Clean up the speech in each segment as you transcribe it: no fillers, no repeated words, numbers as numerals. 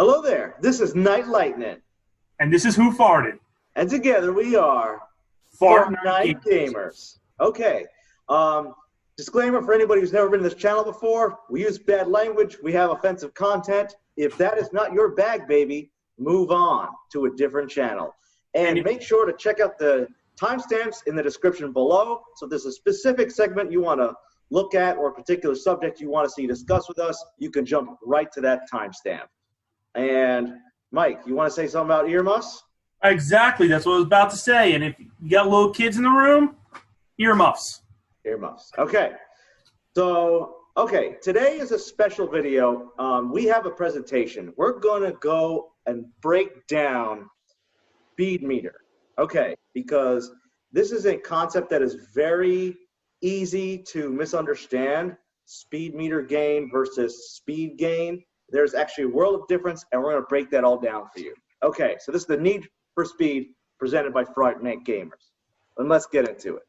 Hello there, this is Knightlightnin. And this is WhoFartd. And together we are Fortnite Gamers. Okay, disclaimer for anybody who's never been to this channel before, we use bad language, we have offensive content. If that is not your bag, baby, move on to a different channel. And make sure to check out the timestamps in the description below. So if there's a specific segment you want to look at or a particular subject you want to see discussed with us, you can jump right to that timestamp. And Mike, you want to say something about earmuffs? Exactly, that's what I was about to say. And if you got little kids in the room, earmuffs. Earmuffs. Okay. So, today is a special video. We have a presentation. We're going to go and break down speed meter. Okay, because this is a concept that is very easy to misunderstand. Speed meter gain versus speed gain. There's actually a world of difference, and we're going to break that all down for you. Okay, so this is the Need for Speed presented by Fortnite Gamers. And let's get into it.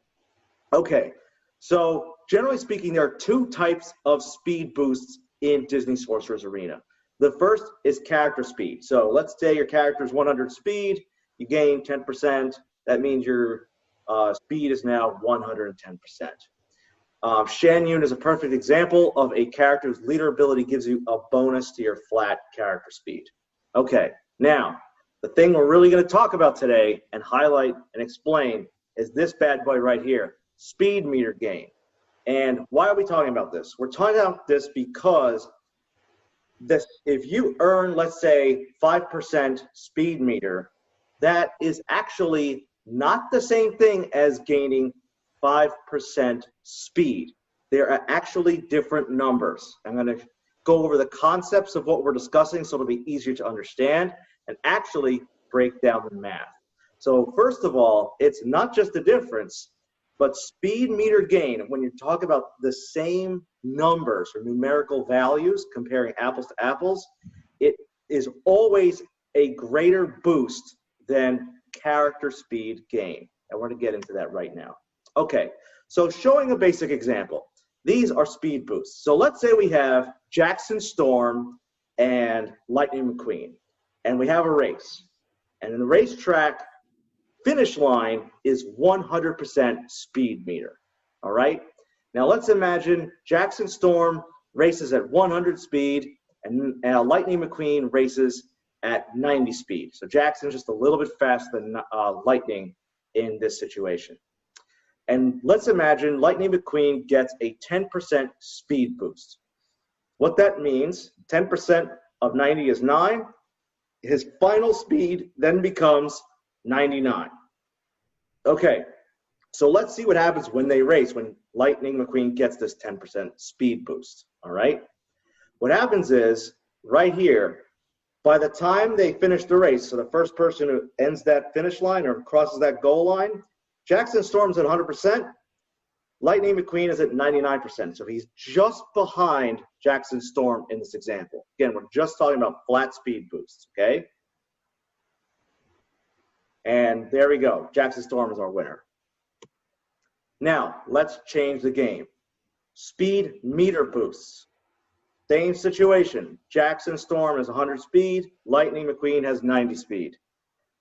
Okay, so generally speaking, there are two types of speed boosts in Disney Sorcerer's Arena. The first is character speed. So let's say your character is 100 speed, you gain 10%. That means your speed is now 110%. Shan Yun is a perfect example of a character whose leader ability gives you a bonus to your flat character speed. Okay, now, the thing we're really going to talk about today and highlight and explain is this bad boy right here, speed meter gain. And why are we talking about this? We're talking about this because if you earn, let's say, 5% speed meter, that is actually not the same thing as gaining 5% speed. There are actually different numbers. I'm going to go over the concepts of what we're discussing so it'll be easier to understand and actually break down the math. So first of all, it's not just the difference, but speed meter gain, when you talk about the same numbers or numerical values, comparing apples to apples, it is always a greater boost than character speed gain. And we're going to get into that right now. Okay, so showing a basic example. These are speed boosts. So let's say we have Jackson Storm and Lightning McQueen, and we have a race. And in the racetrack, finish line is 100% speed meter, all right? Now let's imagine Jackson Storm races at 100 speed, and Lightning McQueen races at 90 speed. So Jackson's just a little bit faster than Lightning in this situation. And let's imagine Lightning McQueen gets a 10% speed boost. What that means, 10% of 90 is 9. His final speed then becomes 99. Okay, so let's see what happens when they race, when Lightning McQueen gets this 10% speed boost, all right? What happens is, right here, by the time they finish the race, so the first person who ends that finish line or crosses that goal line, Jackson Storm's at 100%, Lightning McQueen is at 99%. So he's just behind Jackson Storm in this example. Again, we're just talking about flat speed boosts, okay? And there we go. Jackson Storm is our winner. Now, let's change the game. Speed meter boosts. Same situation. Jackson Storm is 100 speed. Lightning McQueen has 90 speed.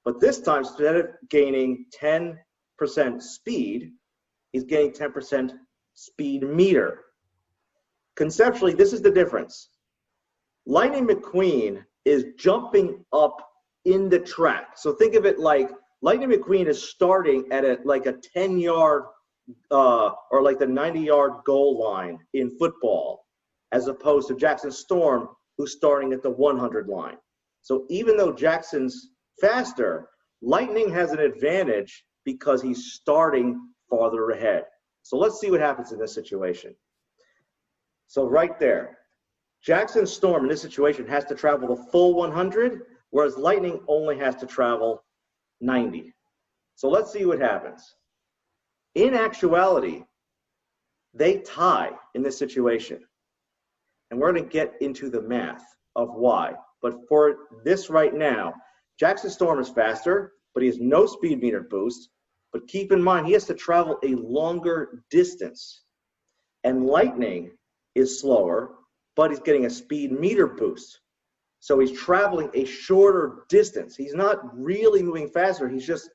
But this time, instead of gaining 10% speed, he's gaining 10% speed meter. Conceptually, this is the difference. Lightning McQueen is jumping up in the track. So think of it like Lightning McQueen is starting at like a 10-yard or like the 90-yard goal line in football, as opposed to Jackson Storm, who's starting at the 100 line. So even though Jackson's faster, Lightning has an advantage because he's starting farther ahead. So let's see what happens in this situation. So right there, Jackson Storm in this situation has to travel the full 100, whereas Lightning only has to travel 90. So let's see what happens. In actuality, they tie in this situation. And we're going to get into the math of why. But for this right now, Jackson Storm is faster, but he has no speed meter boost. But keep in mind, he has to travel a longer distance. And Lightning is slower, but he's getting a speed meter boost. So he's traveling a shorter distance. He's not really moving faster. He's just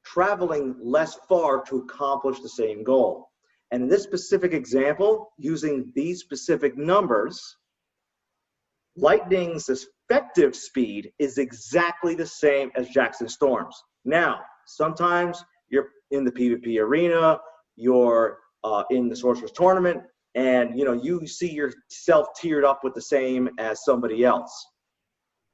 traveling less far to accomplish the same goal. And in this specific example, using these specific numbers, Lightning's effective speed is exactly the same as Jackson Storm's. Now, sometimes you're in the PvP arena, you're in the Sorcerer's tournament, and you see yourself tiered up with the same as somebody else.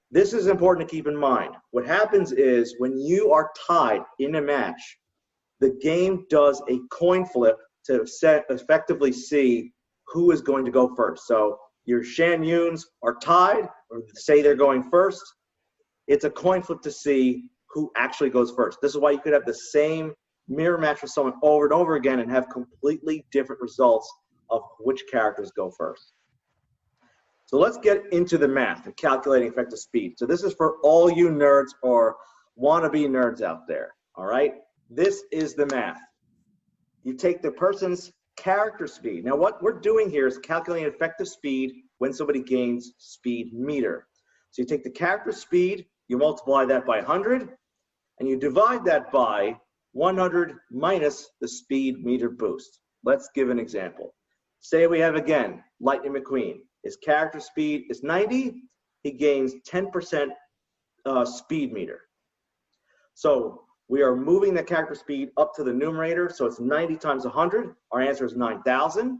This is important to keep in mind. What happens is when you are tied in a match, the game does a coin flip to effectively see who is going to go first. So your Shan Yuns are tied, or say they're going first. It's a coin flip to see who actually goes first. This is why you could have the same mirror match with someone over and over again and have completely different results of which characters go first. So let's get into the math of calculating effective speed. So this is for all you nerds or wannabe nerds out there, all right? This is the math. You take the person's character speed. Now what we're doing here is calculating effective speed when somebody gains speed meter. So you take the character speed, you multiply that by 100, and you divide that by 100 minus the speed meter boost. Let's give an example. Say we have, again, Lightning McQueen. His character speed is 90. He gains 10% speed meter. So we are moving the character speed up to the numerator, so it's 90 times 100. Our answer is 9,000.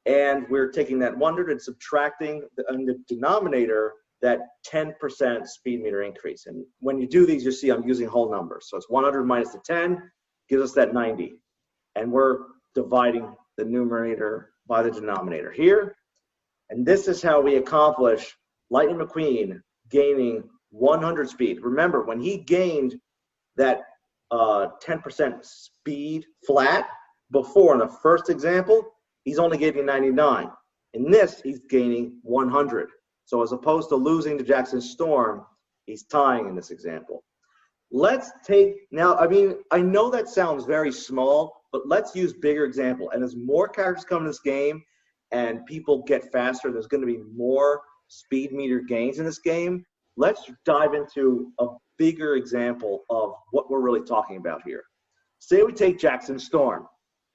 And we're taking that 100 and subtracting in the denominator that 10% speed meter increase. And when you do these, you see I'm using whole numbers. So it's 100 minus the 10 gives us that 90. And we're dividing the numerator by the denominator here. And this is how we accomplish Lightning McQueen gaining 100 speed. Remember, when he gained that 10% speed flat before in the first example, he's only gaining 99. In this, he's gaining 100. So as opposed to losing to Jackson Storm, he's tying in this example. Let's take, now, I know that sounds very small, but let's use bigger example. And as more characters come in this game and people get faster, there's going to be more speed meter gains in this game. Let's dive into a bigger example of what we're really talking about here. Say we take Jackson Storm.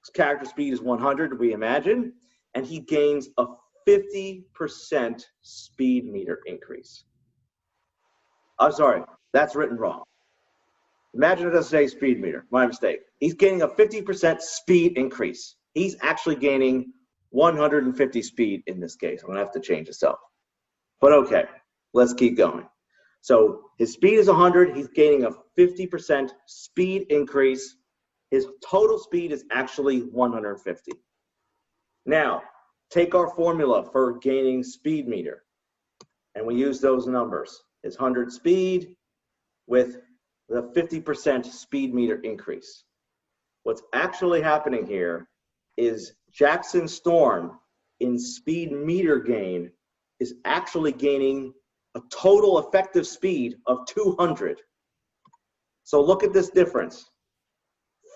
His character speed is 100, we imagine, and he gains a 50% speed meter increase. I'm sorry, that's written wrong. Imagine it doesn't say speed meter, my mistake. He's gaining a 50% speed increase. He's actually gaining 150 speed in this case. I'm gonna have to change this up. But okay, let's keep going. So his speed is 100, he's gaining a 50% speed increase. His total speed is actually 150. Now, take our formula for gaining speed meter, and we use those numbers. His 100 speed with the 50% speed meter increase. What's actually happening here is Jackson Storm in speed meter gain is actually gaining a total effective speed of 200. So look at this difference.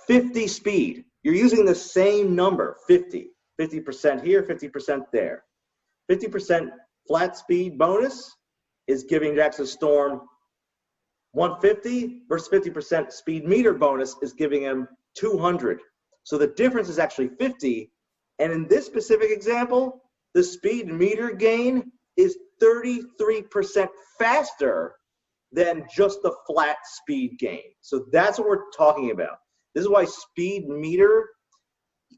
50 speed. You're using the same number, 50. 50% here, 50% there. 50% flat speed bonus is giving Jackson Storm 150 versus 50% speed meter bonus is giving him 200. So the difference is actually 50. And in this specific example, the speed meter gain is 33% faster than just the flat speed gain. So that's what we're talking about. This is why speed meter,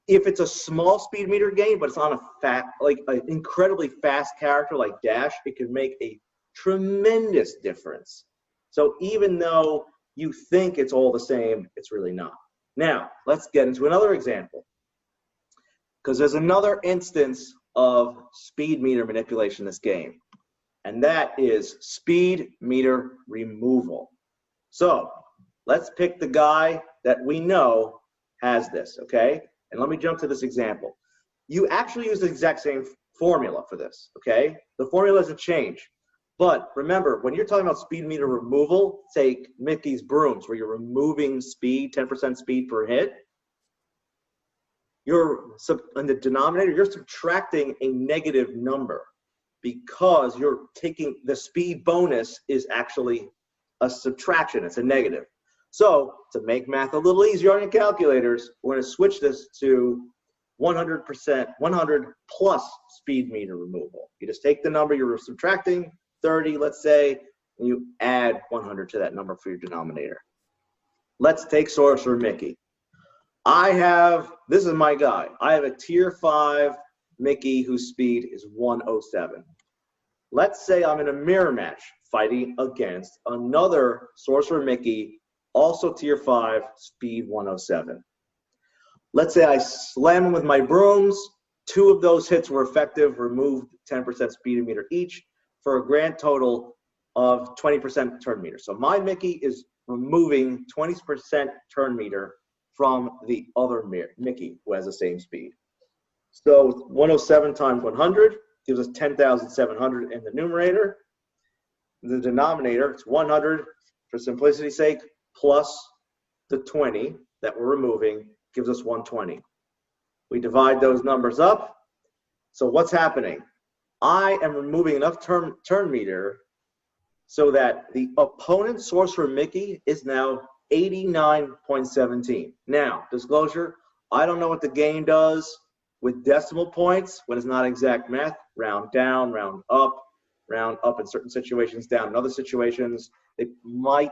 if it's a small speed meter gain, but it's on an incredibly fast character like Dash, it can make a tremendous difference. So even though you think it's all the same, it's really not. Now, let's get into another example, because there's another instance of speed meter manipulation in this game, and that is speed meter removal. So let's pick the guy that we know has this, okay? And let me jump to this example. You actually use the exact same formula for this, okay? The formula doesn't change. But remember, when you're talking about speed meter removal, say Mickey's brooms, where you're removing speed, 10% speed per hit, in the denominator, you're subtracting a negative number. because you're taking the speed bonus is actually a subtraction. It's a negative. So to make math a little easier on your calculators, we're going to switch this to 100%, 100 plus speed meter removal. You just take the number you're subtracting, 30, let's say, and you add 100 to that number for your denominator. Let's take Sorcerer Mickey. This is my guy. I have a tier 5 Mickey whose speed is 107. Let's say I'm in a mirror match fighting against another Sorcerer Mickey, also tier 5, speed 107. Let's say I slam him with my brooms. 2 of those hits were effective, removed 10% speed meter each for a grand total of 20% turn meter. So my Mickey is removing 20% turn meter from the other Mickey who has the same speed. So 107 times 100 gives us 10,700 in the numerator. The denominator, it's 100 for simplicity's sake, plus the 20 that we're removing gives us 120. We divide those numbers up. So what's happening? I am removing enough turn meter so that the opponent Sorcerer Mickey is now 89.17. Now, disclosure, I don't know what the game does with decimal points when it's not exact math. Round down, round up in certain situations, down in other situations. My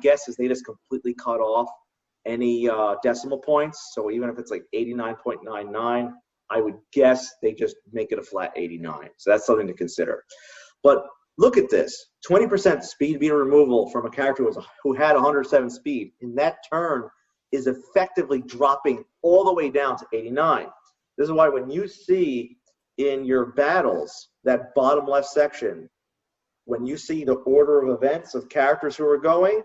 guess is they just completely cut off any decimal points. So even if it's like 89.99, I would guess they just make it a flat 89. So that's something to consider. But look at this, 20% speed meter removal from a character who had 107 speed in that turn is effectively dropping all the way down to 89. This is why when you see in your battles, that bottom left section, when you see the order of events of characters who are going,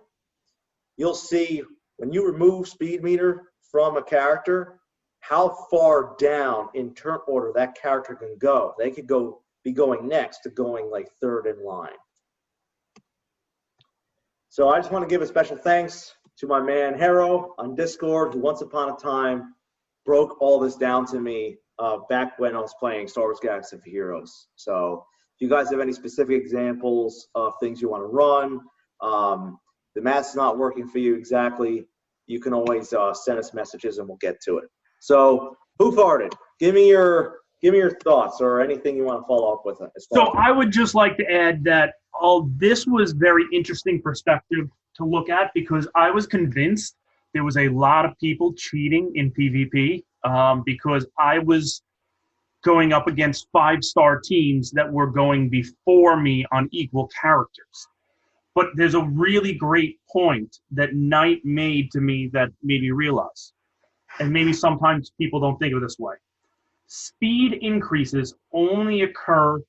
you'll see when you remove speed meter from a character, how far down in turn order that character can go. They could be going next to going like third in line. So I just want to give a special thanks to my man Hero on Discord, who once upon a time broke all this down to me back when I was playing Star Wars Galaxy of Heroes. So if you guys have any specific examples of things you want to run, the math's not working for you exactly, you can always send us messages and we'll get to it. So WhoFartd, give me your thoughts or anything you want to follow up with. So I would just like to add that this was very interesting perspective to look at, because I was convinced there was a lot of people cheating in PvP because I was going up against 5-star teams that were going before me on equal characters. But there's a really great point that Knight made to me that made me realize, and maybe sometimes people don't think of it this way. Speed increases only occur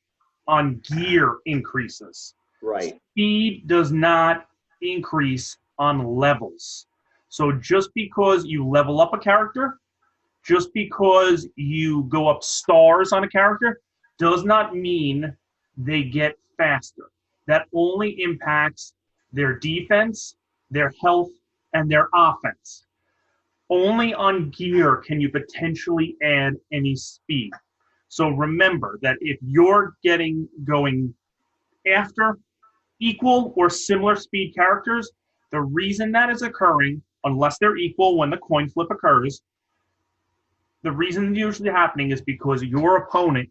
on gear increases. Right. Speed does not increase on levels. So just because you level up a character, just because you go up stars on a character, does not mean they get faster. That only impacts their defense, their health, and their offense. Only on gear can you potentially add any speed. So remember that if you're going after equal or similar speed characters, the reason that is occurring, unless they're equal when the coin flip occurs, the reason usually happening is because your opponent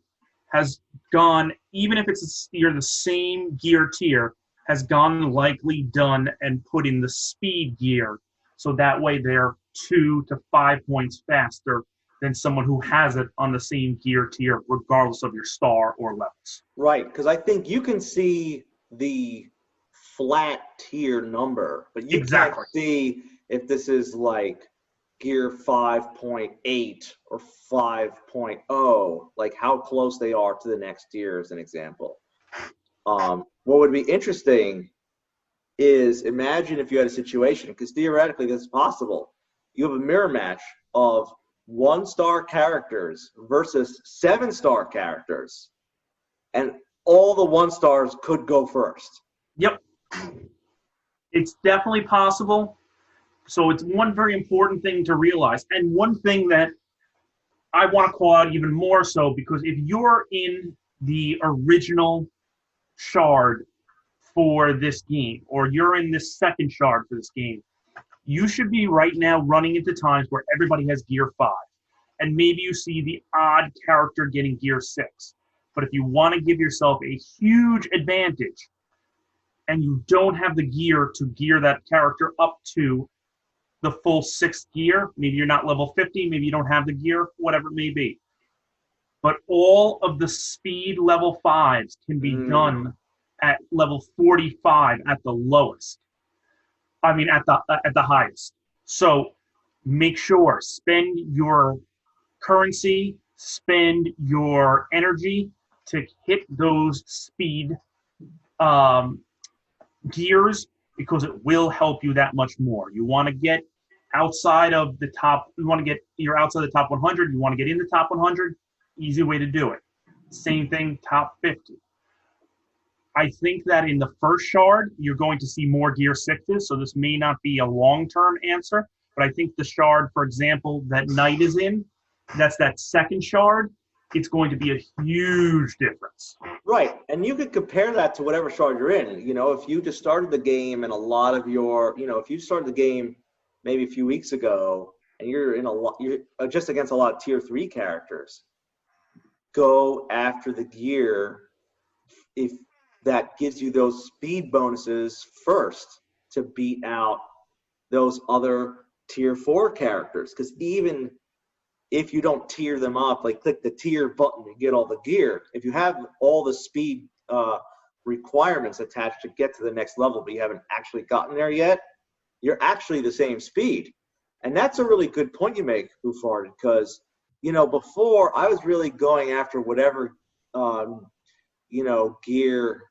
has gone, even if you're the same gear tier, has gone likely done and put in the speed gear. So that way they're 2 to 5 points faster than someone who has it on the same gear tier, regardless of your star or levels. Right, because I think you can see the flat tier number, but you can't see if this is like gear 5.8 or 5.0, like how close they are to the next tier as an example. What would be interesting is imagine if you had a situation, because theoretically this is possible. You have a mirror match of 1-star characters versus 7-star characters, and all the 1-stars could go first. Yep. It's definitely possible. So it's one very important thing to realize. And one thing that I want to call out even more so, because if you're in the original shard for this game, or you're in this second shard for this game, you should be right now running into times where everybody has gear 5. And maybe you see the odd character getting gear 6. But if you want to give yourself a huge advantage and you don't have the gear to gear that character up to the full 6th gear, maybe you're not level 50, maybe you don't have the gear, whatever it may be. But all of the speed level 5s can be done at level 45 at the lowest. I mean, at the highest. So make sure, spend your currency, spend your energy to hit those speed gears, because it will help you that much more. You want to get outside of the top, you're outside the top 100, you want to get in the top 100, easy way to do it. Same thing, top 50. I think that in the first shard, you're going to see more gear 6s, so this may not be a long-term answer, but I think the shard, for example, that Knight is in, that's that second shard, it's going to be a huge difference. Right, and you could compare that to whatever shard you're in. You know, if you just started the game and a lot of your, you know, if you started the game maybe a few weeks ago and you're just against a lot of tier 3 characters, go after the gear if that gives you those speed bonuses first to beat out those other tier 4 characters. Because even if you don't tier them up, like click the tier button to get all the gear, if you have all the speed requirements attached to get to the next level, but you haven't actually gotten there yet, you're actually the same speed. And that's a really good point you make, WhoFartd, because, you know, before I was really going after whatever, you know, gear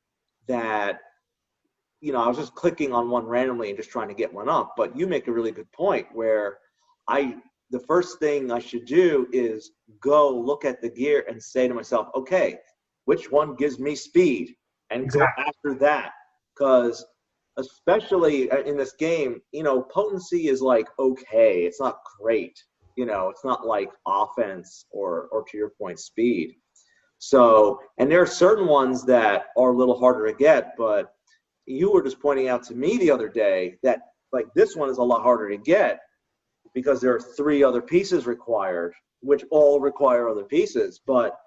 that, you know, I was just clicking on one randomly and just trying to get one up. But you make a really good point where the first thing I should do is go look at the gear and say to myself, okay, which one gives me speed? And go after that. Because especially in this game, you know, potency is like, okay, it's not great. You know, it's not like offense or to your point, speed. So, and there are certain ones that are a little harder to get, but you were just pointing out to me the other day that, like, this one is a lot harder to get because there are 3 other pieces required, which all require other pieces, but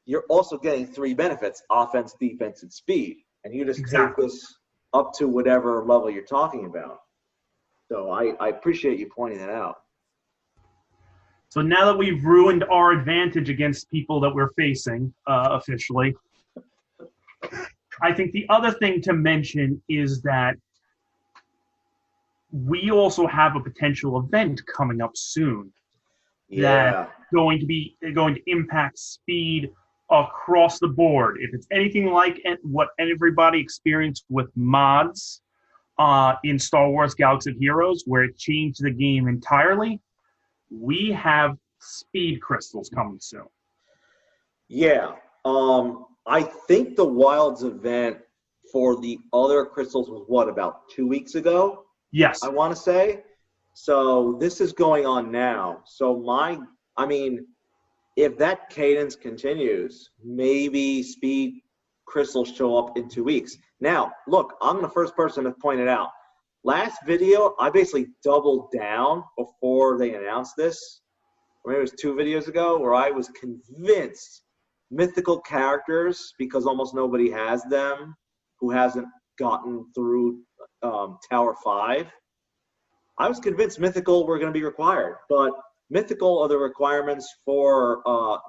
you're also getting 3 benefits: offense, defense, and speed. And you just take this up to whatever level you're talking about. So I appreciate you pointing that out. So now that we've ruined our advantage against people that we're facing officially, I think the other thing to mention is that we also have a potential event coming up soon that's going to impact speed across the board. If it's anything like what everybody experienced with mods in Star Wars Galaxy of Heroes, where it changed the game entirely, we have speed crystals coming soon. Yeah. I think the Wilds event for the other crystals was what, about 2 weeks ago? Yes. I want to say. So this is going on now. So I mean, if that cadence continues, maybe speed crystals show up in 2 weeks. Now, look, I'm the first person to point it out. Last video, I basically doubled down before they announced this. Or maybe it was 2 videos ago, where I was convinced mythical characters, because almost nobody has them who hasn't gotten through Tower 5. I was convinced mythical were going to be required, but mythical are the requirements for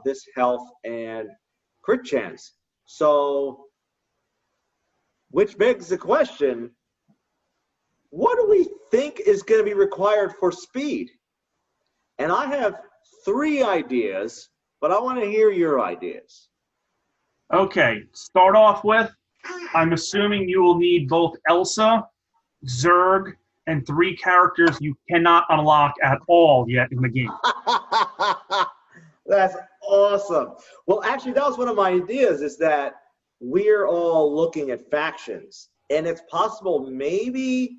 this health and crit chance. So, which begs the question, what do we think is going to be required for speed? And I have 3 ideas, but I want to hear your ideas. Okay, start off with, I'm assuming you will need both Elsa, Zerg, and 3 characters you cannot unlock at all yet in the game. That's awesome. Well, actually, that was one of my ideas, is that we're all looking at factions. And it's possible maybe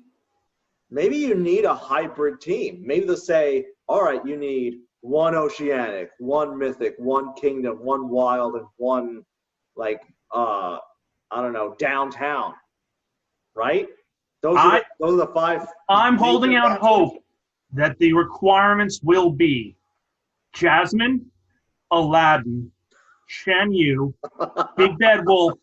you need a hybrid team. Maybe they'll say, all right, you need 1 Oceanic, 1 Mythic, 1 Kingdom, 1 Wild, and 1 like I don't know, downtown, right? Those are the 5. I'm holding out hope that the requirements will be Jasmine, Aladdin, Shan Yu, Big Bad Wolf,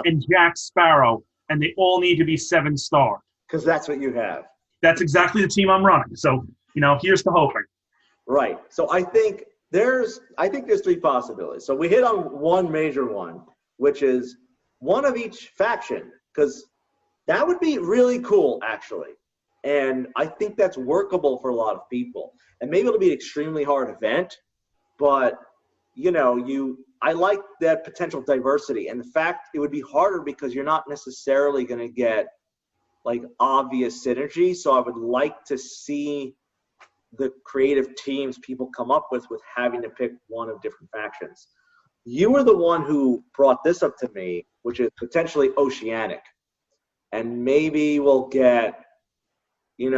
and Jack Sparrow, and they all need to be 7-star. Because that's what you have. That's exactly the team I'm running. So, here's the hoping. Right. So I think there's 3 possibilities. So we hit on one major one, which is one of each faction, because that would be really cool, actually. And I think that's workable for a lot of people. And maybe it'll be an extremely hard event, but I like that potential diversity. And the fact it would be harder because you're not necessarily going to get like obvious synergy. So I would like to see the creative teams people come up with having to pick one of different factions. You were the one who brought this up to me, which is potentially Oceanic. And maybe we'll get, with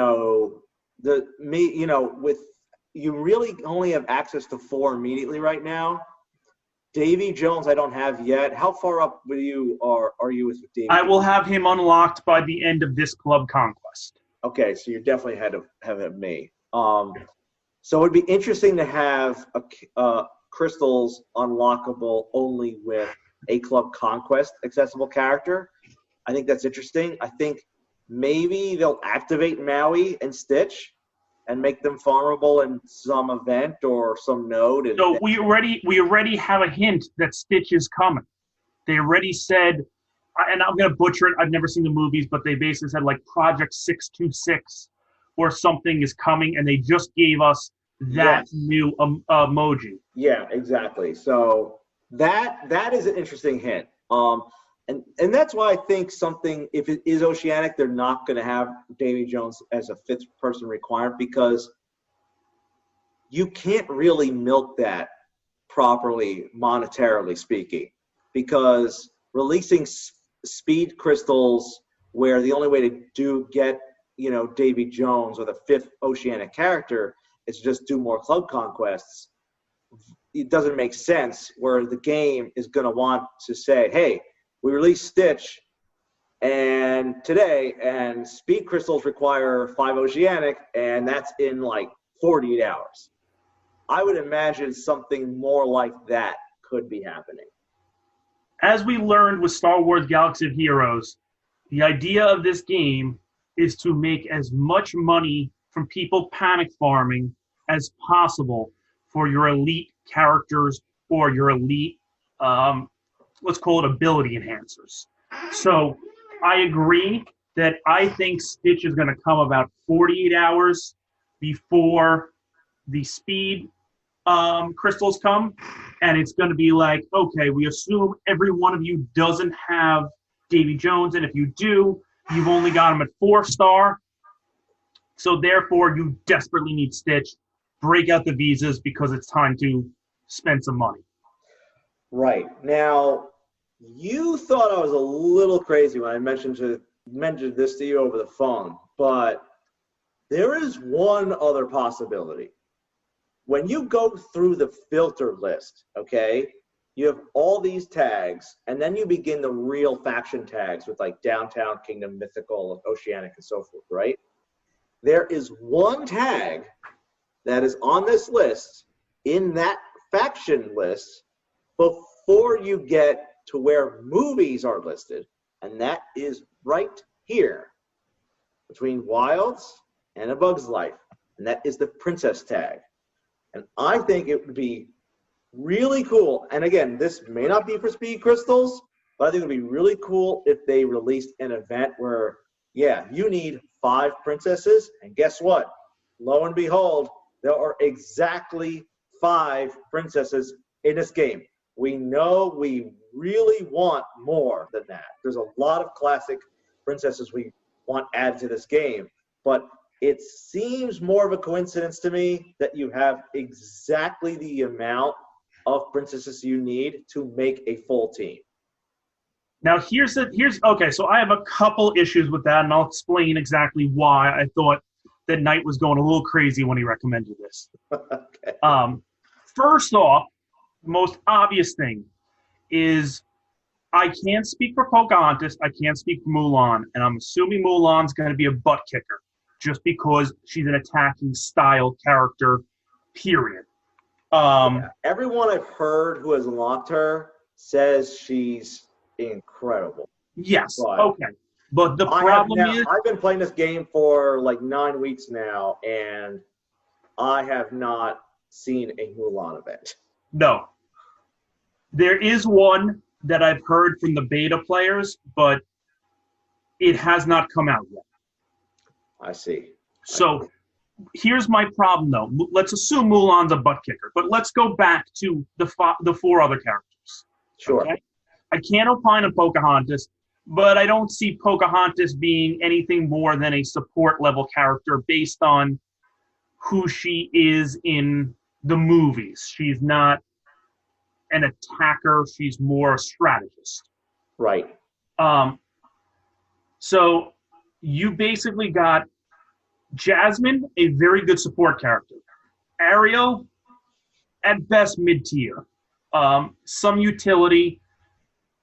you really only have access to 4 immediately right now. Davy Jones, I don't have yet. How far up with you are you with Davy? I will have him unlocked by the end of this club conquest. Okay, so you're definitely ahead of me. So it'd be interesting to have crystals unlockable only with a club conquest accessible character. I think that's interesting. I think maybe they'll activate Maui and Stitch and make them farmable in some event or some node. So we already have a hint that Stitch is coming. They already said, and I'm going to butcher it, I've never seen the movies, but they basically said like Project 626 or something is coming, and they just gave us that new emoji. Yeah, exactly. So that is an interesting hint. And that's why I think something, if it is Oceanic, they're not going to have Davy Jones as a 5th person requirement because you can't really milk that properly, monetarily speaking, because releasing speed crystals where the only way to get Davy Jones or the 5th Oceanic character is just do more club conquests, it doesn't make sense where the game is going to want to say, hey, we released Stitch today, and speed crystals require 5 Oceanic, and that's in like 48 hours. I would imagine something more like that could be happening. As we learned with Star Wars Galaxy of Heroes, the idea of this game is to make as much money from people panic farming as possible for your elite characters or your elite let's call it ability enhancers. So I agree that I think Stitch is going to come about 48 hours before the speed crystals come. And it's going to be like, okay, we assume every one of you doesn't have Davy Jones. And if you do, you've only got him at 4-star. So therefore, you desperately need Stitch. Break out the visas because it's time to spend some money. Right. Now, you thought I was a little crazy when I mentioned this to you over the phone, but there is one other possibility. When you go through the filter list, okay, you have all these tags, and then you begin the real faction tags with like Downtown, Kingdom, Mythical, Oceanic, and so forth, right? There is one tag that is on this list, in that faction list, before you get to where movies are listed, and that is right here between Wilds and A Bug's Life, and that is the Princess tag. And I think it would be really cool, and again, this may not be for speed crystals, but I think it would be really cool if they released an event where, yeah, you need 5 princesses, and guess what? Lo and behold, there are exactly 5 princesses in this game. We know we really want more than that. There's a lot of classic princesses we want added to this game, but it seems more of a coincidence to me that you have exactly the amount of princesses you need to make a full team. Now okay, so I have a couple issues with that, and I'll explain exactly why I thought that Knight was going a little crazy when he recommended this. Okay. First off, the most obvious thing is I can't speak for Pocahontas. I can't speak for Mulan, and I'm assuming Mulan's going to be a butt kicker, just because she's an attacking style character. Period. Everyone I've heard who has unlocked her says she's incredible. Yes. Okay. But the problem is, I've been playing this game for like 9 weeks now, and I have not seen a Mulan event. No. There is one that I've heard from the beta players, but it has not come out yet. I see. So here's my problem, though. Let's assume Mulan's a butt kicker, but let's go back to the 4 other characters. Sure. Okay? I can't opine on Pocahontas, but I don't see Pocahontas being anything more than a support-level character based on who she is in the movies. She's not an attacker. She's more a strategist. Right. So you basically got Jasmine, a very good support character. Ariel, at best, mid-tier. Some utility,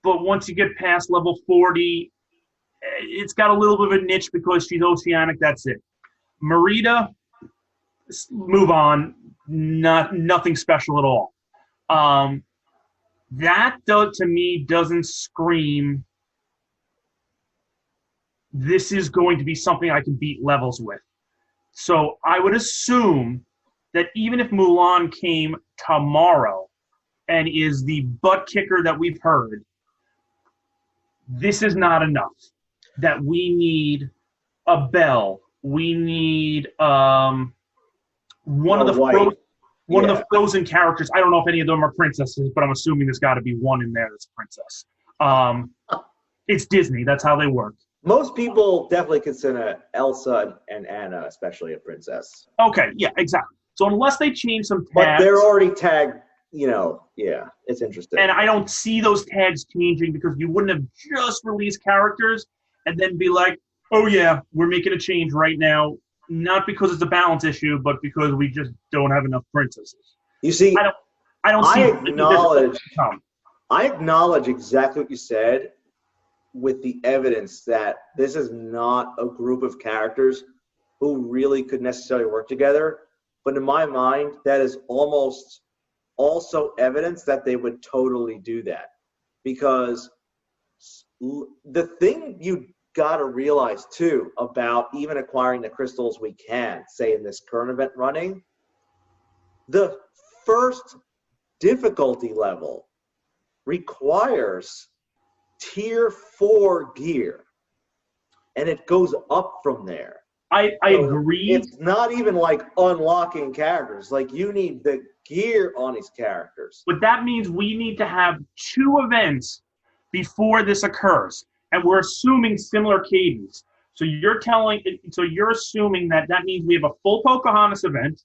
but once you get past level 40, it's got a little bit of a niche because she's oceanic, that's it. Merida, move on, nothing special at all. That, though, to me, doesn't scream, this is going to be something I can beat levels with. So I would assume that even if Mulan came tomorrow and is the butt kicker that we've heard, this is not enough. That we need a Belle. We need one of the Frozen characters. I don't know if any of them are princesses, but I'm assuming there's got to be one in there that's a princess. It's Disney. That's how they work. Most people definitely consider Elsa and Anna, especially, a princess. Okay, yeah, exactly. So unless they change some tags... But they're already tagged, it's interesting. And I don't see those tags changing because you wouldn't have just released characters and then be like, oh yeah, we're making a change right now, not because it's a balance issue, but because we just don't have enough princesses. You see, I acknowledge exactly what you said, with the evidence that this is not a group of characters who really could necessarily work together. But in my mind, that is almost also evidence that they would totally do that. Because the thing you got to realize, too, about even acquiring the crystals we can, say in this current event running, the first difficulty level requires tier 4 gear, and it goes up from there. I agree. It's not even like unlocking characters. Like, you need the gear on these characters. But that means we need to have 2 events before this occurs, and we're assuming similar cadence. So you're assuming that means we have a full Pocahontas event,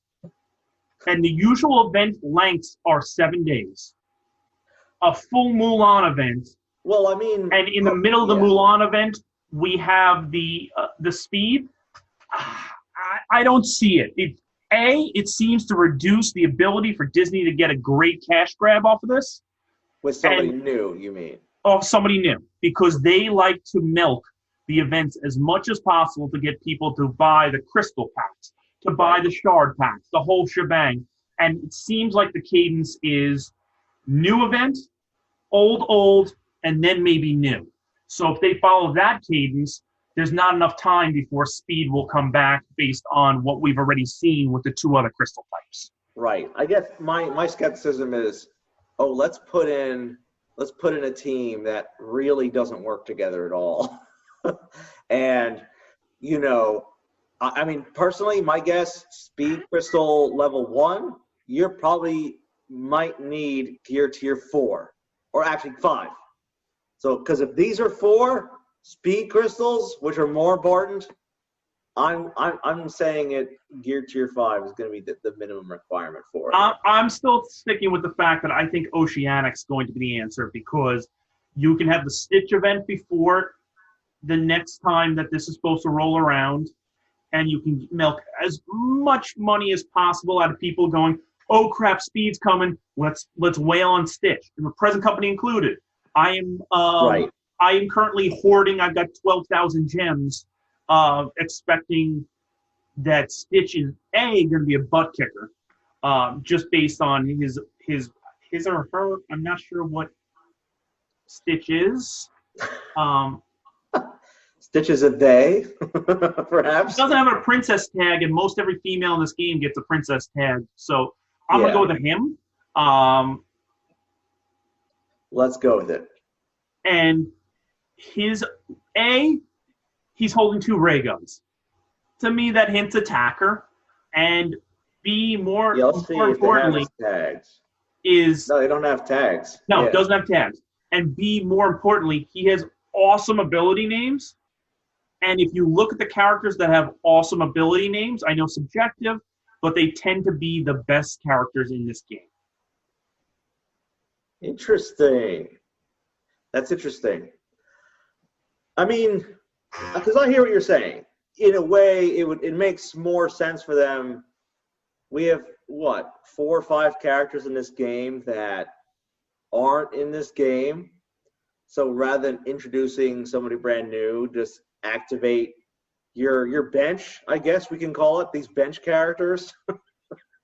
and the usual event lengths are 7 days. A full Mulan event. Well, I mean... And in the middle of the Mulan event, we have the speed. I don't see it. It seems to reduce the ability for Disney to get a great cash grab off of this. With somebody new, you mean? Oh, somebody new. Because they like to milk the events as much as possible to get people to buy the crystal packs, to buy the shard packs, the whole shebang. And it seems like the cadence is new event, old, and then maybe new. So if they follow that cadence, there's not enough time before speed will come back based on what we've already seen with the 2 other crystal types. Right. I guess my skepticism is, let's put in a team that really doesn't work together at all. And, I mean, personally, my guess, speed crystal level 1, you probably might need gear tier 4, or actually 5. So, because if these are 4 speed crystals, which are more important, I'm saying gear tier 5 is going to be the minimum requirement for it. I'm still sticking with the fact that I think Oceanic's going to be the answer, because you can have the Stitch event before the next time that this is supposed to roll around, and you can milk as much money as possible out of people going, oh crap, speed's coming, let's wail on Stitch, and the present company included. Right. I am currently hoarding. I've got 12,000 gems, expecting that Stitch is going to be a butt kicker, just based on his or her. I'm not sure what Stitch is. Stitch is a they, He perhaps. doesn't have a princess tag, and most every female in this game gets a princess tag. So I'm gonna go with him. Let's go with it. And his he's holding 2 ray guns. To me, that hints attacker. And B, more importantly, tags. No, they don't have tags. No, it doesn't have tags. And B, more importantly, he has awesome ability names. And if you look at the characters that have awesome ability names, I know subjective, but they tend to be the best characters in this game. Interesting. That's interesting. I mean, because I hear what you're saying. In a way, it makes more sense for them. We have, 4 or 5 characters in this game that aren't in this game. So rather than introducing somebody brand new, just activate your bench, I guess we can call it, these bench characters.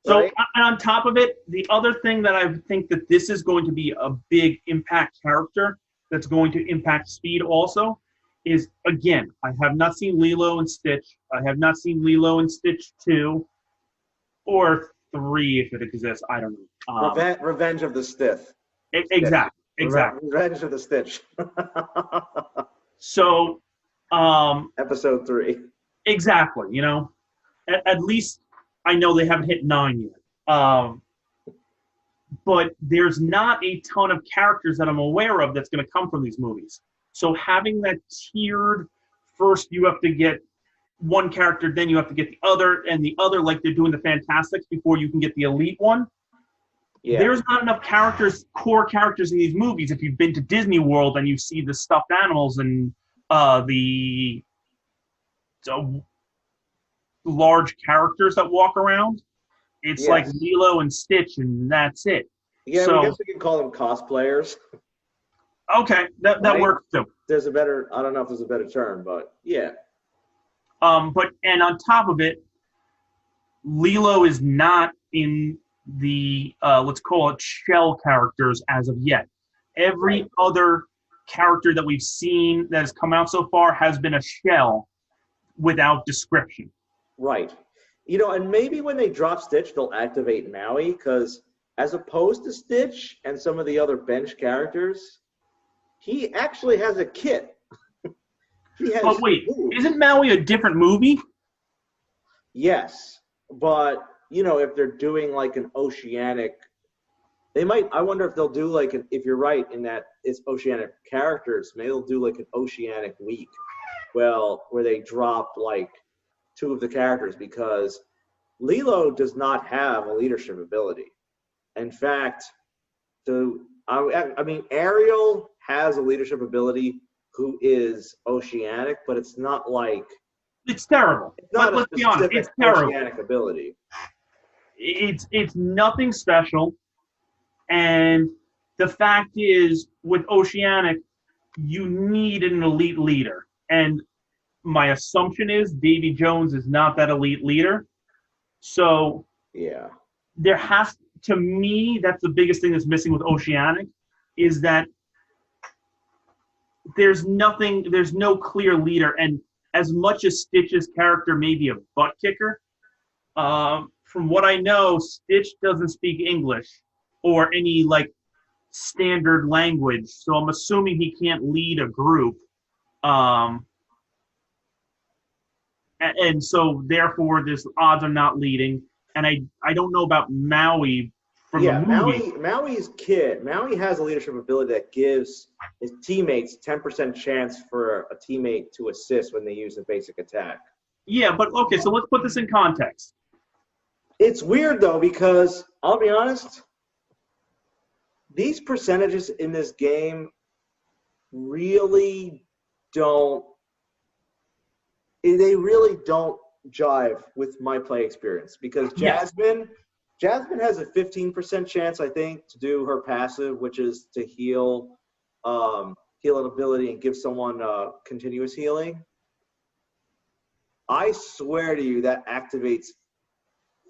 So on top of it, the other thing that I think that this is going to be a big impact character that's going to impact speed also is, again, I have not seen Lilo and Stitch. I have not seen Lilo and Stitch 2 or 3 if it exists. I don't know. Revenge of the Stith. Exactly. Revenge of the Stitch. So, episode 3. Exactly. You know, at least I know they haven't hit 9 yet. But there's not a ton of characters that I'm aware of that's going to come from these movies. So having that tiered, first you have to get one character, then you have to get the other, and the other, like they're doing the Fantastics, before you can get the elite one. Yeah. There's not enough core characters in these movies. If you've been to Disney World and you see the stuffed animals and the large characters that walk around, it's like Lilo and Stitch, and that's it. Yeah, I guess we can call them cosplayers. Okay, that works too. There's a better, I don't know if there's a better term, but yeah. And on top of it, Lilo is not in the let's call it shell characters as of yet. Every other character that we've seen that has come out so far has been a shell without description. Right. You know, and maybe when they drop Stitch, they'll activate Maui, because as opposed to Stitch and some of the other bench characters, he actually has a kit. But wait, isn't Maui a different movie? Yes, but, you know, if they're doing like an oceanic, they might, I wonder if they'll do like, if you're right in that it's oceanic characters, maybe they'll do like an oceanic week, well, where they drop like 2 of the characters, because Lilo does not have a leadership ability. In fact, I mean, Ariel has a leadership ability who is oceanic, but it's not like... It's terrible. Let's be honest, it's terrible. Oceanic ability. It's nothing special, and the fact is, with oceanic, you need an elite leader, and my assumption is Davy Jones is not that elite leader. So yeah, there has, to me, that's the biggest thing that's missing with oceanic, is that there's no clear leader. And as much as Stitch's character may be a butt kicker, from what I know, Stitch doesn't speak English or any like standard language, so I'm assuming he can't lead a group. And so therefore, there's odds of not leading. And I don't know about Maui from the movie. Maui has a leadership ability that gives his teammates 10% chance for a teammate to assist when they use a basic attack. Yeah, but okay, so let's put this in context. It's weird though, because I'll be honest, these percentages in this game really don't jive with my play experience, because Jasmine has a 15% chance, I think, to do her passive, which is to heal healing ability and give someone continuous healing, I swear to you that activates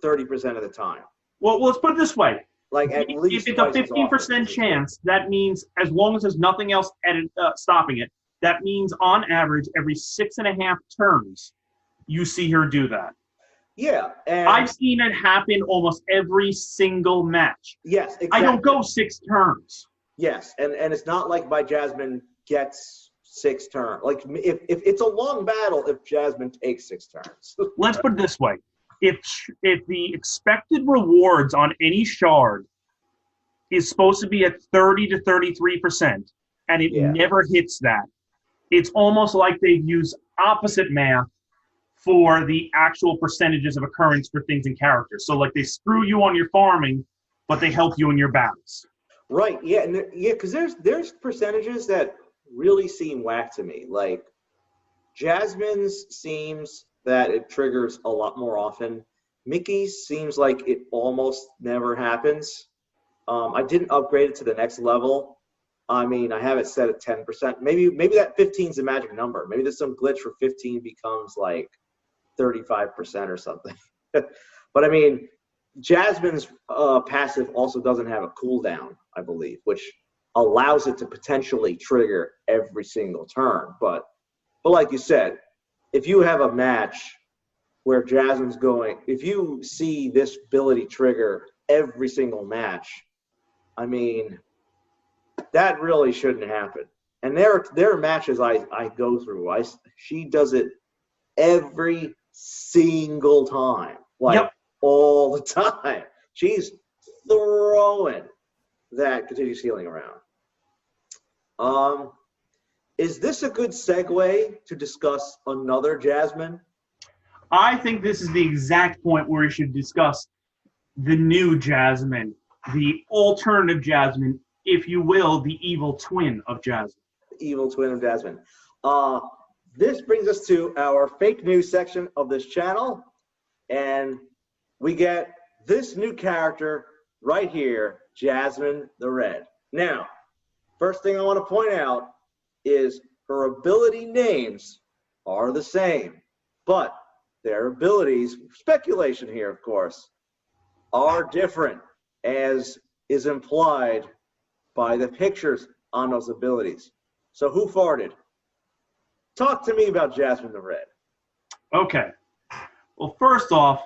30% of the time. Well, let's put it this way. Like at least if it's a 15% chance, that means as long as there's nothing else stopping it, that means on average every 6.5 turns, you see her do that. Yeah, and I've seen it happen almost every single match. Yes, exactly. I don't go 6 turns. Yes, and it's not like my Jasmine gets 6 turns. Like if it's a long battle, if Jasmine takes 6 turns. Let's put it this way. If the expected rewards on any shard is supposed to be at 30 to 33%, and it never hits that, it's almost like they've used opposite math for the actual percentages of occurrence for things in characters. So like they screw you on your farming, but they help you in your battles. Right, yeah, and because there's percentages that really seem whack to me. Like Jasmine's seems that it triggers a lot more often. Mickey's seems like it almost never happens. I didn't upgrade it to the next level. I mean, I have it set at 10%. Maybe that 15 is a magic number. Maybe there's some glitch where 15 becomes like 35% or something. But I mean, Jasmine's passive also doesn't have a cooldown, I believe, which allows it to potentially trigger every single turn. But like you said, if you have a match where Jasmine's going, if you see this ability trigger every single match, I mean, that really shouldn't happen. And there are matches I go through. She does it every single time, like all the time. She's throwing that continuous healing around. Is this a good segue to discuss another Jasmine? I think this is the exact point where we should discuss the new Jasmine, the alternative Jasmine, if you will, the evil twin of Jasmine. The evil twin of Jasmine. This brings us to our fake news section of this channel, and we get this new character right here, Jasmine the Red. Now, first thing I want to point out is her ability names are the same, but their abilities, speculation here, of course, are different, as is implied by the pictures on those abilities. So WhoFartd, talk to me about Jasmine the Red. Okay. Well, first off,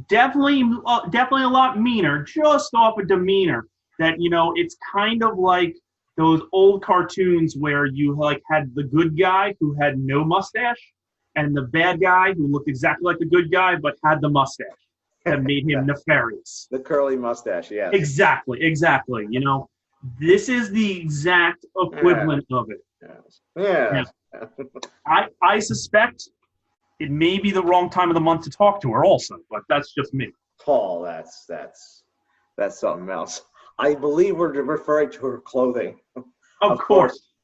definitely a lot meaner, just off of demeanor. That, you know, it's kind of like those old cartoons where you like had the good guy who had no mustache and the bad guy who looked exactly like the good guy but had the mustache that made him nefarious. The curly mustache, yes. Exactly. You know, this is the exact equivalent of it. Yes. I suspect it may be the wrong time of the month to talk to her also, but that's just me. Paul, that's something else. I believe we're referring to her clothing. Of course.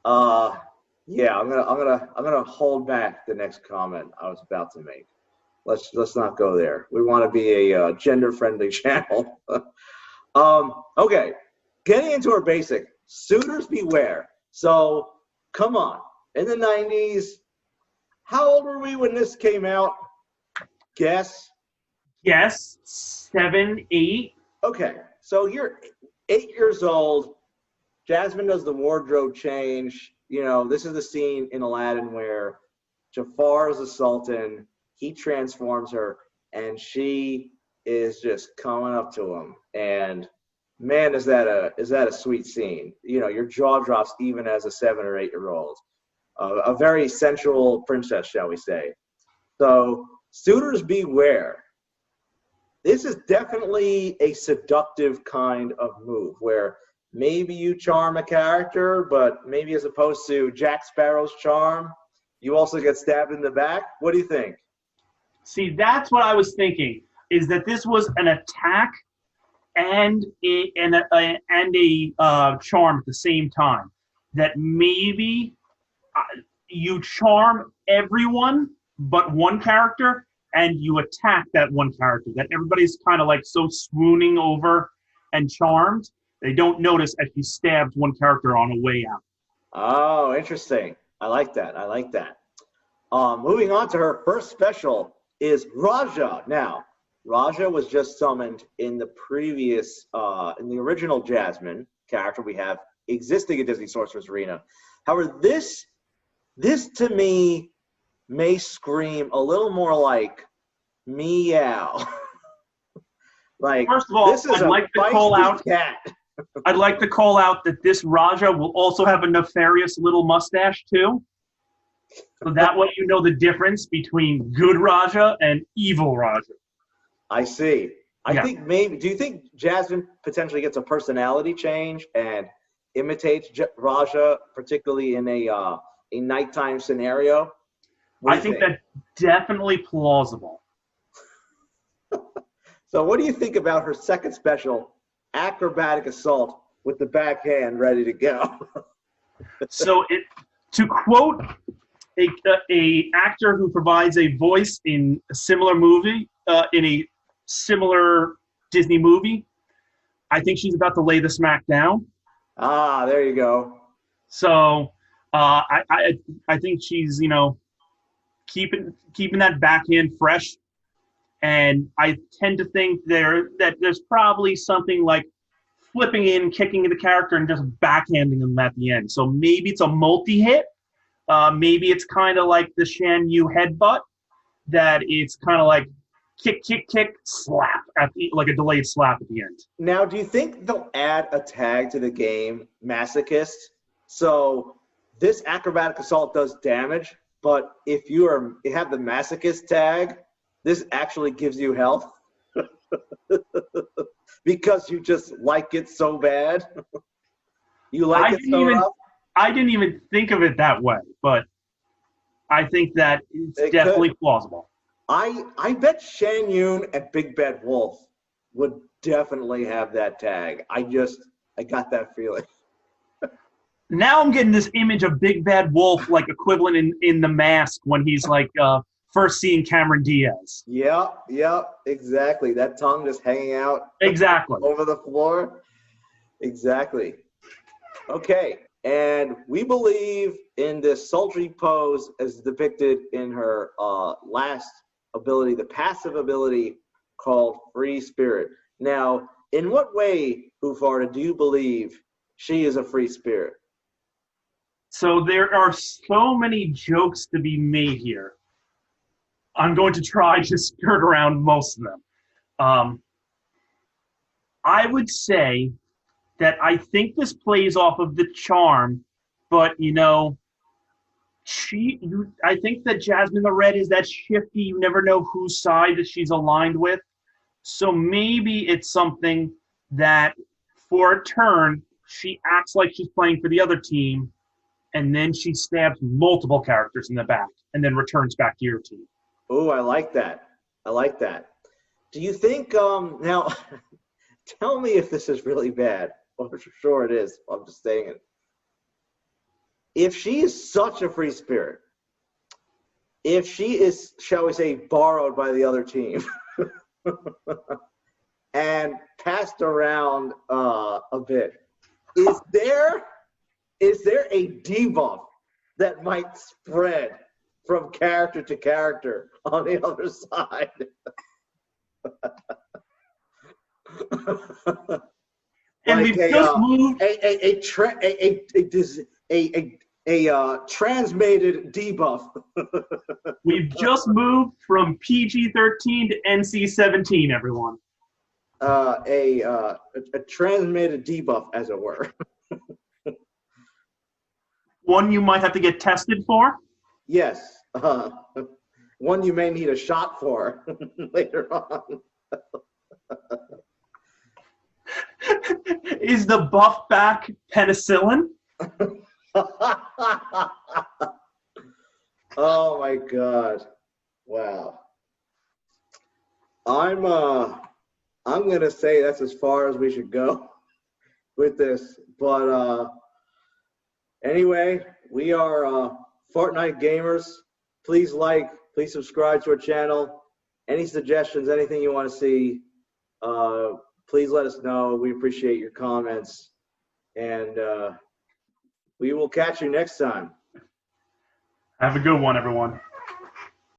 Yeah, I'm gonna hold back the next comment I was about to make. Let's not go there. We want to be a gender-friendly channel. Okay, getting into our basic. Suitors beware. So, come on. In the 90s, how old were we when this came out? Guess? Yes, 7, 8. Okay, so you're 8 years old. Jasmine does the wardrobe change. You know, this is the scene in Aladdin where Jafar is a sultan. He transforms her, and she is just coming up to him. And man, is that a sweet scene? You know, your jaw drops even as a 7 or 8 year old. A very sensual princess, shall we say? So, suitors beware. This is definitely a seductive kind of move where maybe you charm a character, but maybe as opposed to Jack Sparrow's charm, you also get stabbed in the back. What do you think? See, that's what I was thinking, is that this was an attack and a charm at the same time. That maybe you charm everyone but one character, and you attack that one character. That everybody's kind of like so swooning over and charmed They don't notice as she stabs one character on a way out. Oh, interesting. I like that. I like that. Moving on to her first special is Raja. Now, Raja was just summoned in the previous, in the original Jasmine character we have existing in Disney Sorcerer's Arena. However, this to me may scream a little more like meow. Like, first of all, this is I'd like to call out. Cat. I'd like to call out that this Raja will also have a nefarious little mustache too. So that way you know the difference between good Raja and evil Raja. I see. I think maybe. Do you think Jasmine potentially gets a personality change and imitates Raja, particularly in a nighttime scenario? I think that's definitely plausible. So what do you think about her second special, Acrobatic Assault, with the backhand ready to go? So to quote a actor who provides a voice in a similar movie, in a similar Disney movie, I think she's about to lay the smack down. Ah, there you go. So I think she's, you know, keeping that backhand fresh. And I tend to think that there's probably something like flipping in, kicking the character, and just backhanding them at the end. So maybe it's a multi-hit. Maybe it's kind of like the Shan Yu headbutt, that it's kind of like kick, kick, kick, slap, like a delayed slap at the end. Now, do you think they'll add a tag to the game, Masochist? So this Acrobatic Assault does damage, but if you have the Masochist tag, this actually gives you health because you just like it so bad. You like it so rough. I didn't even think of it that way, but I think that it's definitely plausible. I bet Shan Yun and Big Bad Wolf would definitely have that tag. I got that feeling. Now I'm getting this image of Big Bad Wolf, like equivalent in The Mask when he's like first seeing Cameron Diaz. Yep, exactly. That tongue just hanging out exactly over the floor. Exactly. Okay, and we believe in this sultry pose as depicted in her last ability, the passive ability called Free Spirit. Now, in what way, WhoFartd, do you believe she is a free spirit? So there are so many jokes to be made here. I'm going to try to skirt around most of them. I would say that I think this plays off of the charm, but, you know, I think that Jasmine the Red is that shifty, you never know whose side that she's aligned with. So maybe it's something that for a turn, she acts like she's playing for the other team, and then she stabs multiple characters in the back, and then returns back to your team. Oh, I like that. I like that. Do you think, now, tell me if this is really bad. Well, for sure it is. I'm just saying it. If she is such a free spirit, if she is, shall we say, borrowed by the other team and passed around a bit, is there a debuff that might spread from character to character on the other side? And like we've just moved a transmated debuff. We've just moved from PG-13 to NC-17, everyone. A transmated debuff, as it were. One you might have to get tested for? Yes. One you may need a shot for later on. Is the buff back penicillin? Oh my God! Wow. I'm gonna say that's as far as we should go with this, but anyway, we are Fortnite gamers. Please please subscribe to our channel. Any suggestions, anything you want to see, please let us know. We appreciate your comments. And we will catch you next time. Have a good one, everyone.